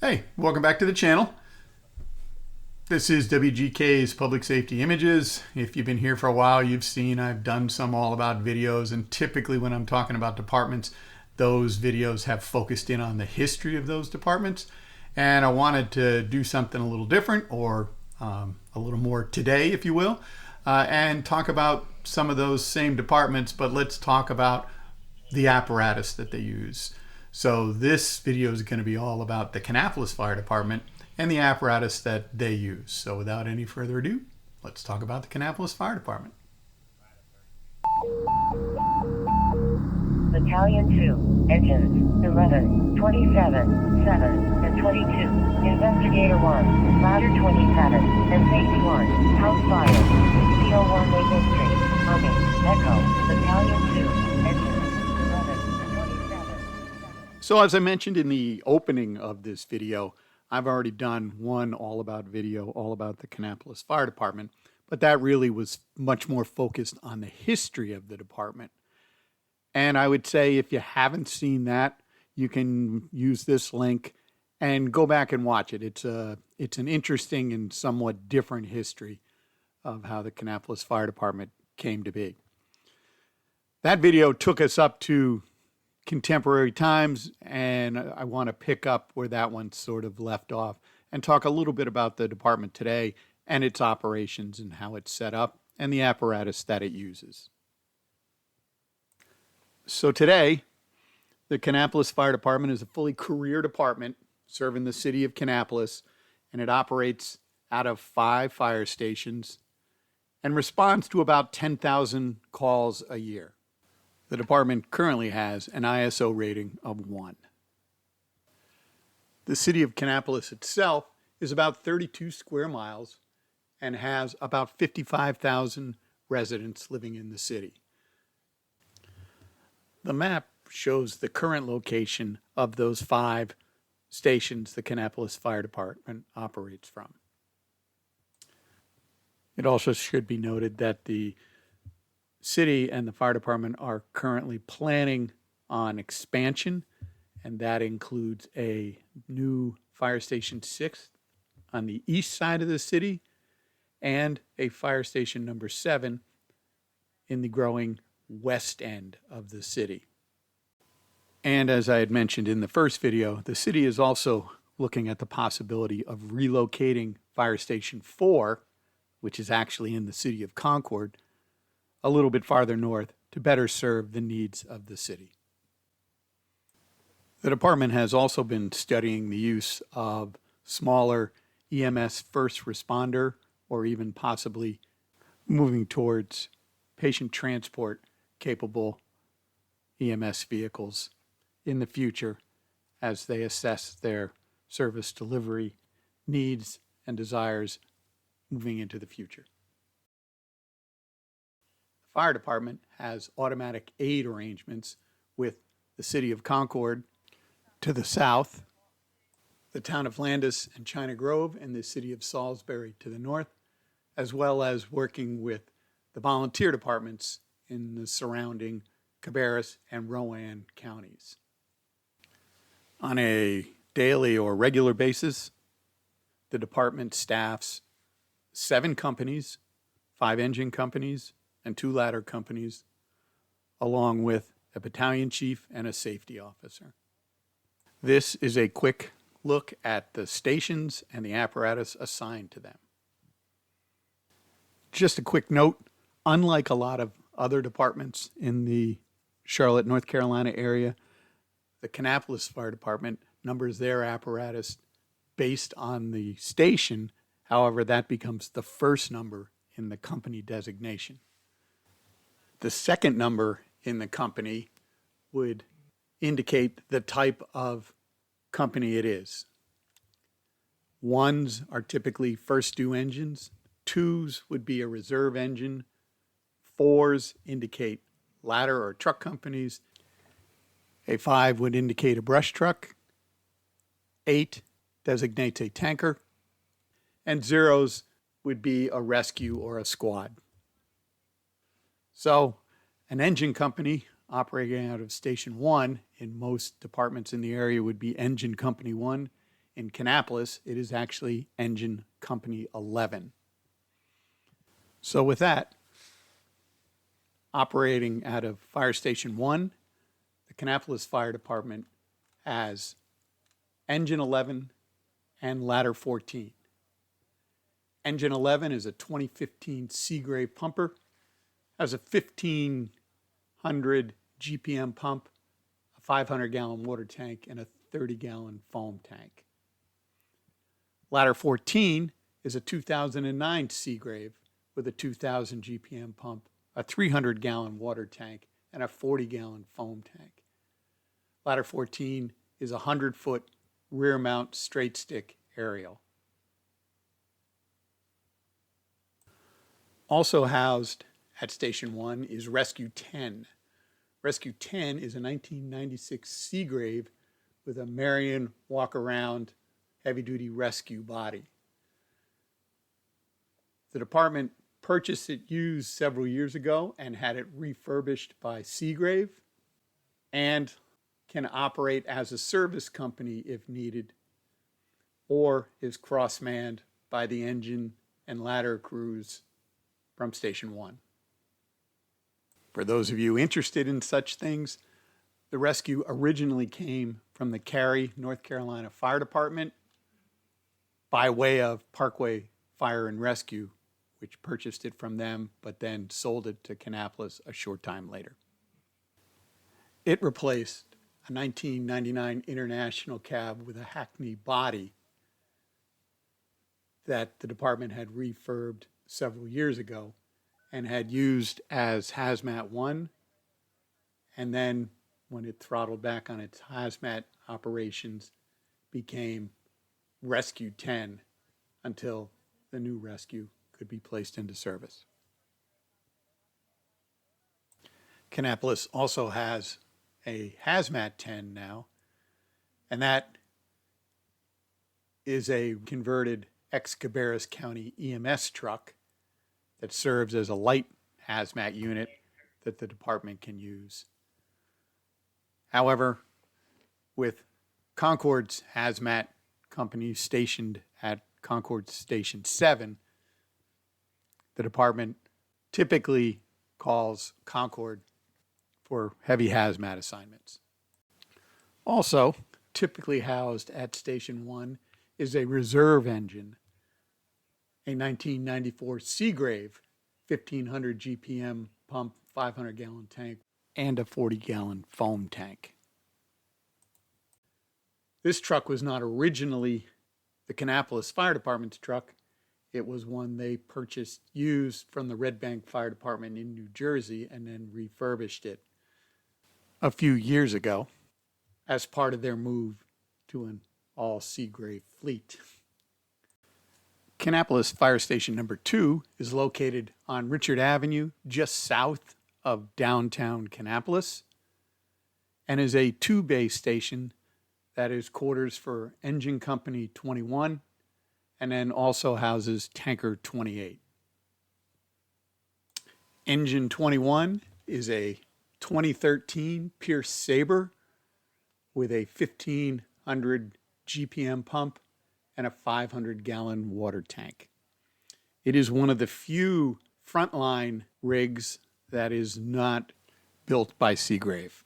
Hey, welcome back to the channel. This is WGK's Public Safety Images. If you've been here for a while, you've seen I've done some all about videos, and typically when I'm talking about departments, those videos have focused in on the history of those departments. And I wanted to do something a little different, or a little more today, if you will, and talk about some of those same departments, but let's talk about the apparatus that they use. So this video is going to be all about the Kannapolis Fire Department and the apparatus that they use. So without any further ado, let's talk about the Kannapolis Fire Department. Battalion 2, Engines, 11, 27, 7, and 22, Investigator 1, Ladder 27, and Safety 1, House Fire, CO1 Maple Street, Army, Echo, Battalion 2, Engines, 11, and 27. So as I mentioned in the opening of this video, I've already done one all about video, all about the Kannapolis Fire Department, but that really was much more focused on the history of the department. And I would say if you haven't seen that, you can use this link and go back and watch it. It's an interesting and somewhat different history of how the Kannapolis Fire Department came to be. That video took us up to contemporary times, and I want to pick up where that one sort of left off and talk a little bit about the department today and its operations and how it's set up and the apparatus that it uses. So today, the Kannapolis Fire Department is a fully career department serving the city of Kannapolis, and it operates out of 5 fire stations and responds to about 10,000 calls a year. The department currently has an ISO rating of 1. The city of Kannapolis itself is about 32 square miles and has about 55,000 residents living in the city. The map shows the current location of those 5 stations the Kannapolis Fire Department operates from. It also should be noted that the city and the fire department are currently planning on expansion, and that includes a new fire station 6 on the east side of the city and a fire station number 7 in the growing west end of the city. And as I had mentioned in the first video, the city is also looking at the possibility of relocating fire station 4, which is actually in the city of Concord, a little bit farther north to better serve the needs of the city. The department has also been studying the use of smaller EMS first responder, or even possibly moving towards patient transport capable EMS vehicles in the future as they assess their service delivery needs and desires moving into the future. The fire department has automatic aid arrangements with the city of Concord to the south, the town of Landis and China Grove, and the city of Salisbury to the north, as well as working with the volunteer departments in the surrounding Cabarrus and Rowan counties. On a daily or regular basis, the department staffs 7 companies, 5 engine companies, and 2 ladder companies, along with a battalion chief and a safety officer. This is a quick look at the stations and the apparatus assigned to them. Just a quick note, unlike a lot of other departments in the Charlotte, North Carolina area, the Kannapolis Fire Department numbers their apparatus based on the station. However, that becomes the first number in the company designation. The second number in the company would indicate the type of company it is. 1s are typically first due engines. 2s would be a reserve engine. 4s indicate ladder or truck companies. A 5 would indicate a brush truck. 8 designates a tanker. And 0s would be a rescue or a squad. So an engine company operating out of Station 1 in most departments in the area would be Engine Company 1. in Kannapolis, it is actually Engine Company 11. So with that, operating out of Fire Station 1, the Kannapolis Fire Department has Engine 11 and Ladder 14. Engine 11 is a 2015 Seagrave pumper, has a 1,500 GPM pump, a 500-gallon water tank, and a 30-gallon foam tank. Ladder 14 is a 2009 Seagrave with a 2,000 GPM pump, a 300-gallon water tank, and a 40-gallon foam tank. Ladder 14 is a 100-foot rear-mount straight-stick aerial. Also housed at Station 1 is Rescue 10. Rescue 10 is a 1996 Seagrave with a Marion walk-around heavy-duty rescue body. The department purchased it used several years ago and had it refurbished by Seagrave and can operate as a service company if needed, or is cross-manned by the engine and ladder crews from Station 1. For those of you interested in such things, the rescue originally came from the Cary, North Carolina Fire Department by way of Parkway Fire and Rescue, which purchased it from them, but then sold it to Kannapolis a short time later. It replaced a 1999 International cab with a Hackney body that the department had refurbed several years ago and had used as Hazmat 1, and then when it throttled back on its hazmat operations, became Rescue 10 until the new rescue could be placed into service. Kannapolis also has a Hazmat 10 now, and that is a converted ex-Cabarrus County EMS truck that serves as a light hazmat unit that the department can use. However, with Concord's hazmat company stationed at Concord Station 7, the department typically calls Concord for heavy hazmat assignments. Also, typically housed at Station 1 is a reserve engine, a 1994 Seagrave 1,500 GPM pump, 500-gallon tank, and a 40-gallon foam tank. This truck was not originally the Kannapolis Fire Department's truck. It was one they purchased used from the Red Bank Fire Department in New Jersey and then refurbished it a few years ago as part of their move to an all-Seagrave fleet. Kannapolis Fire Station number 2 is located on Richard Avenue, just south of downtown Kannapolis, and is a 2-bay station that is quarters for Engine Company 21 and then also houses Tanker 28. Engine 21 is a 2013 Pierce Sabre with a 1,500 GPM pump and a 500-gallon water tank. It is one of the few frontline rigs that is not built by Seagrave.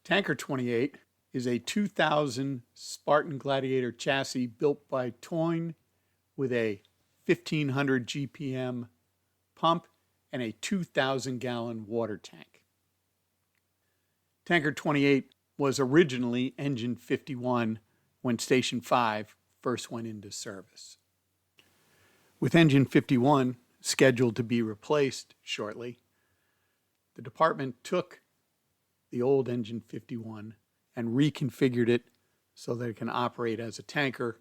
Tanker 28 is a 2000 Spartan Gladiator chassis built by Toyne with a 1,500 GPM pump and a 2,000-gallon water tank. Tanker 28 was originally Engine 51 when Station 5 first went into service. With Engine 51 scheduled to be replaced shortly, the department took the old Engine 51 and reconfigured it so that it can operate as a tanker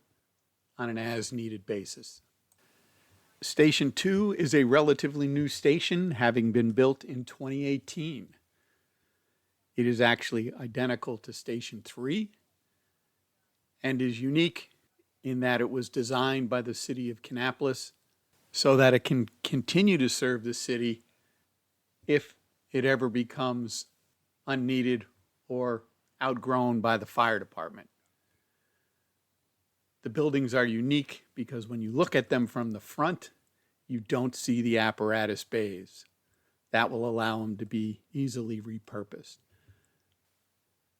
on an as-needed basis. Station 2 is a relatively new station, having been built in 2018. It is actually identical to Station 3 and is unique in that it was designed by the City of Kannapolis so that it can continue to serve the city if it ever becomes unneeded or outgrown by the fire department. The buildings are unique because when you look at them from the front, you don't see the apparatus bays. That will allow them to be easily repurposed.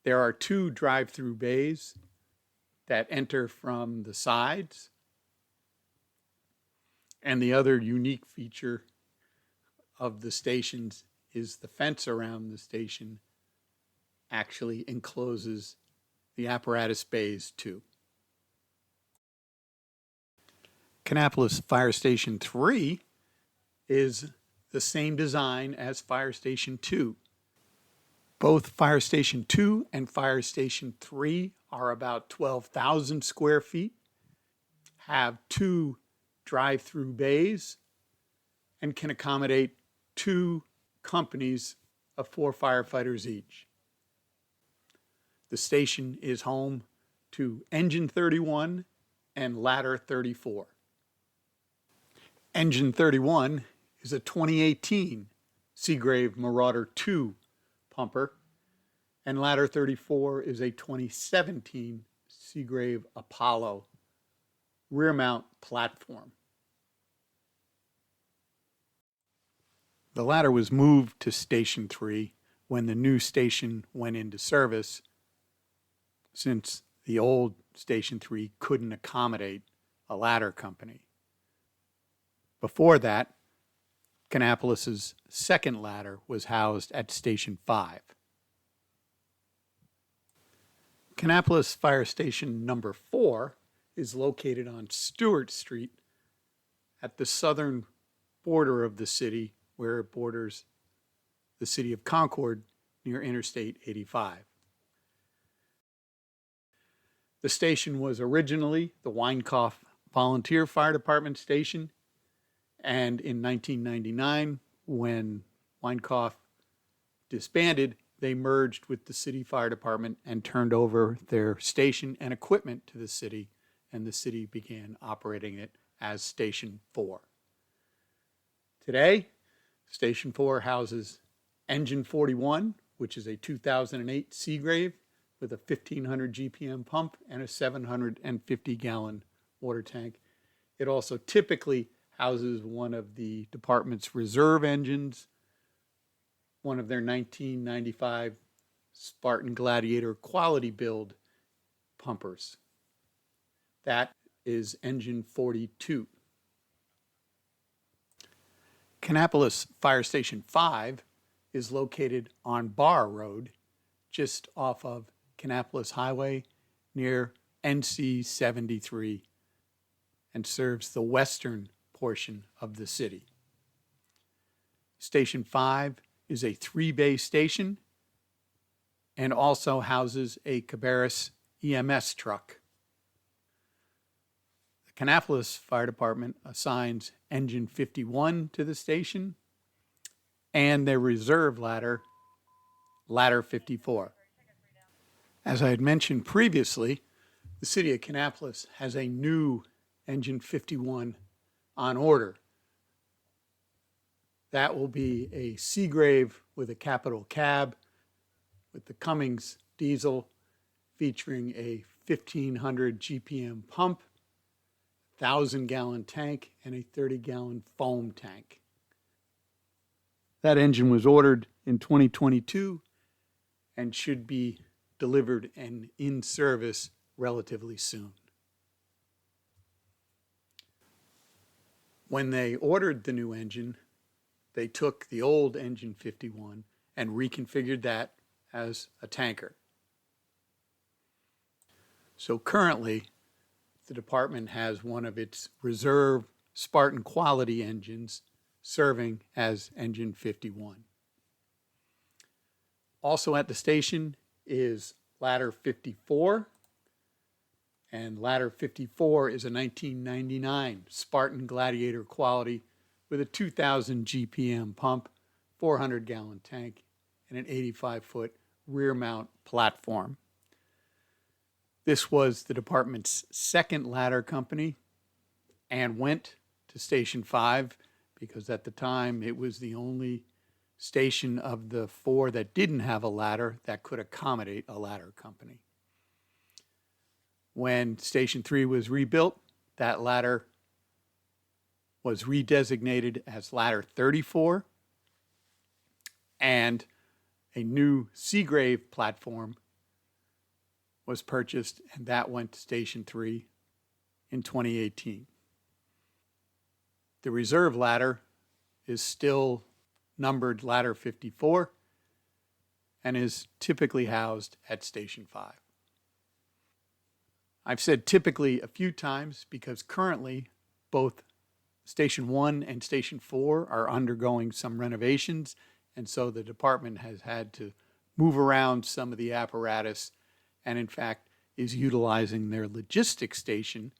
There are 2 drive-through bays that enter from the sides. And the other unique feature of the stations is the fence around the station actually encloses the apparatus bays too. Kannapolis Fire Station 3 is the same design as Fire Station 2. Both Fire Station 2 and Fire Station 3 are about 12,000 square feet, have 2 drive-through bays, and can accommodate 2 companies of 4 firefighters each. The station is home to Engine 31 and Ladder 34. Engine 31 is a 2018 Seagrave Marauder II pumper, and Ladder 34 is a 2017 Seagrave Apollo rear mount platform. The ladder was moved to Station 3 when the new station went into service, since the old Station 3 couldn't accommodate a ladder company. Before that, Kannapolis' second ladder was housed at Station 5. Kannapolis Fire Station number 4 is located on Stewart Street at the southern border of the city, where it borders the City of Concord near Interstate 85. The station was originally the Weinkauf Volunteer Fire Department station, and in 1999, when Weinkauf disbanded, they merged with the City Fire Department and turned over their station and equipment to the city, and the city began operating it as Station 4. Today, Station 4 houses Engine 41, which is a 2008 Seagrave with a 1,500 GPM pump and a 750-gallon water tank. It also typically houses one of the department's reserve engines, one of their 1995 Spartan Gladiator quality build pumpers. That is Engine 42. Kannapolis Fire Station 5 is located on Barr Road, just off of Kannapolis Highway near NC 73, and serves the western portion of the city. Station 5 is a 3-bay station and also houses a Apparatus EMS truck. The Kannapolis Fire Department assigns Engine 51 to the station and their reserve ladder, Ladder 54. As I had mentioned previously, the City of Kannapolis has a new Engine 51 on order. That will be a Seagrave with a capital cab with the Cummins diesel, featuring a 1,500 GPM pump, 1,000-gallon tank, and a 30-gallon foam tank. That engine was ordered in 2022 and should be delivered and in service relatively soon. When they ordered the new engine, they took the old Engine 51 and reconfigured that as a tanker. So currently, the department has one of its reserve Spartan quality engines serving as Engine 51. Also at the station is Ladder 54, and Ladder 54 is a 1999 Spartan Gladiator quality with a 2,000 GPM pump, 400-gallon tank, and an 85-foot rear mount platform. This was the department's second ladder company and went to Station 5 because at the time it was the only station of the 4 that didn't have a ladder that could accommodate a ladder company. When Station 3 was rebuilt, that ladder was redesignated as Ladder 34, and a new Seagrave platform was purchased, and that went to Station 3 in 2018. The reserve ladder is still numbered Ladder 54 and is typically housed at Station 5. I've said typically a few times because currently both Station 1 and Station 4 are undergoing some renovations, and so the department has had to move around some of the apparatus and in fact is utilizing their logistics station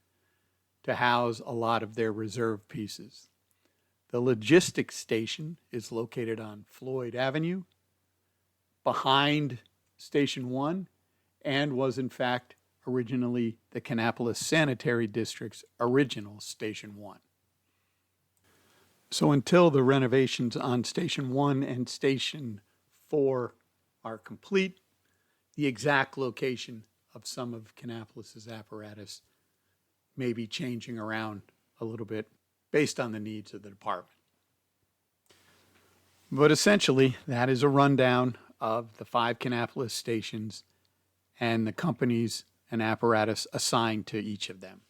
to house a lot of their reserve pieces. The logistics station is located on Floyd Avenue behind Station 1 and was in fact originally the Kannapolis Sanitary District's original Station 1. So until the renovations on Station 1 and Station 4 are complete, the exact location of some of Kannapolis's apparatus may be changing around a little bit based on the needs of the department. But essentially, that is a rundown of the 5 Kannapolis stations and the companies and apparatus assigned to each of them.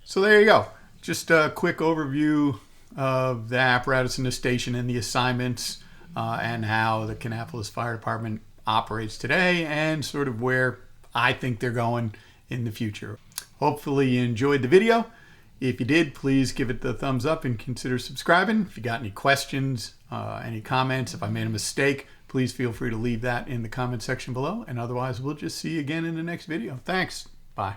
So there you go. Just a quick overview of the apparatus in the station and the assignments and how the Kannapolis Fire Department operates today and sort of where I think they're going in the future. Hopefully you enjoyed the video. If you did, please give it the thumbs up and consider subscribing. If you got any questions, any comments, if I made a mistake, please feel free to leave that in the comment section below. And otherwise, we'll just see you again in the next video. Thanks. Bye.